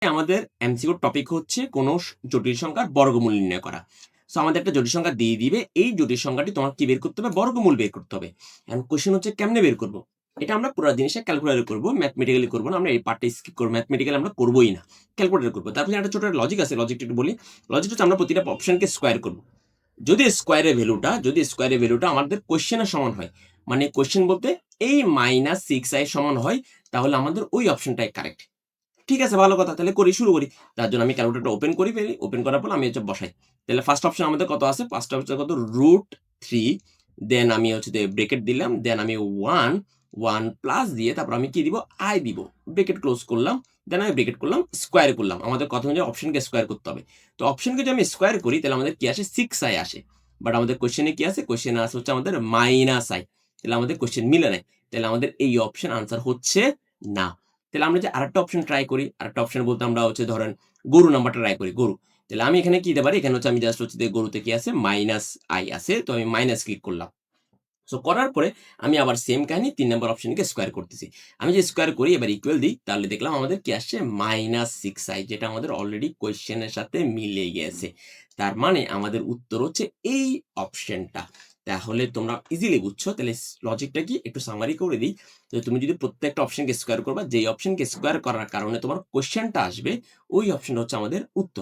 আমাদের MCQ topic হচ্ছে কোনো জটিল সংখ্যার বর্গমূল নির্ণয় করা। সো আমাদের একটা জটিল সংখ্যা দিয়ে দিবে। এই জটিল সংখ্যাটি তোমার কি বের করতে হবে? বর্গমূল বের করতে হবে। এখন কোয়েশ্চেন হচ্ছে কেমনে বের করব? এটা আমরা পুরা জিনিসটা ক্যালকুলেটরে করব। ম্যাথমেটিক্যালি করব না। আমরা এই পার্টটা স্কিপ করব। ম্যাথমেটিক্যালি আমরা করবই না। ক্যালকুলেটরে করব। তারপরে একটা ছোট লজিক আছে। লজিকটা একটু বলি। লজিক হচ্ছে আমরা প্রতিটা অপশনকে স্কয়ার করব। যদি স্কয়ারের ভ্যালুটা আমাদের কোয়েশ্চেনের সমান হয়, মানে কোয়েশ্চেন বলতে এই -6i সমান হয়, তাহলে আমাদের ওই অপশনটাই কারেক্ট। ঠিক আছে, ভালো কথা। তাহলে শুরু করি। তার জন্য আমি ক্যালকুলেটর ওপেন করি ফেলি। ওপেন করার পর আমি হচ্ছে বসাই। তাহলে ফার্স্ট অপশন আমাদের কত আছে? ফার্স্ট অপশন কত? √3, দেন আমি হচ্ছে ব্র্যাকেট দিলাম। দেন আমি 1 প্লাস দিয়ে তারপর আমি কি দিব? i দিব। ব্র্যাকেট ক্লোজ করলাম। দেন আমি ব্র্যাকেট করলাম, স্কয়ার করলাম। আমাদের কথা অনুযায়ী অপশনকে স্কয়ার করতে হবে। তো অপশনকে যদি আমি স্কয়ার করি তাহলে আমাদের কি আসে? 6i আসে। বাট আমাদের কোয়েশ্চেনে কি আছে? কোয়েশ্চেনে আছে হচ্ছে আমাদের -i। তাহলে আমাদের কোয়েশ্চেন মিলে নাই। তাহলে আমাদের এই অপশন আনসার হচ্ছে না। তাহলে আমরা যে আরেকটা অপশন ট্রাই করি। আরেকটা অপশন বলতে আমরা হচ্ছে ধরেন গরু নাম্বারটা ট্রাই করি, গরু। তাহলে আমি এখানে কি দিতে পারি? এখানে হচ্ছে আমি জাস্ট হচ্ছে গরুতে কি আছে? -i আছে। তো আমি মাইনাস ক্লিক করলাম। সো করার পরে আমি আবার সেম কাহিনী ৩ নাম্বার অপশনকে স্কয়ার করতেছি। আমি যে স্কয়ার করি এবার ইকুয়াল দিই, তাহলে দেখলাম আমাদের কি আসছে? -6i, যেটা আমাদের অলরেডি কোয়েশ্চেনের সাথে মিলে গেছে। তার মানে আমাদের উত্তর হচ্ছে এই অপশনটা। তাহলে তোমরা ইজিলি বুঝছো। তাহলে লজিকটা কি? একটু সামারি করে দিই। যে তুমি যদি প্রত্যেকটা অপশনকে স্কয়ার করবা, যেই অপশনকে স্কয়ার করার কারণে তোমার কোয়েশ্চেনটা আসবে, ওই অপশনটা হচ্ছে আমাদের উত্তর।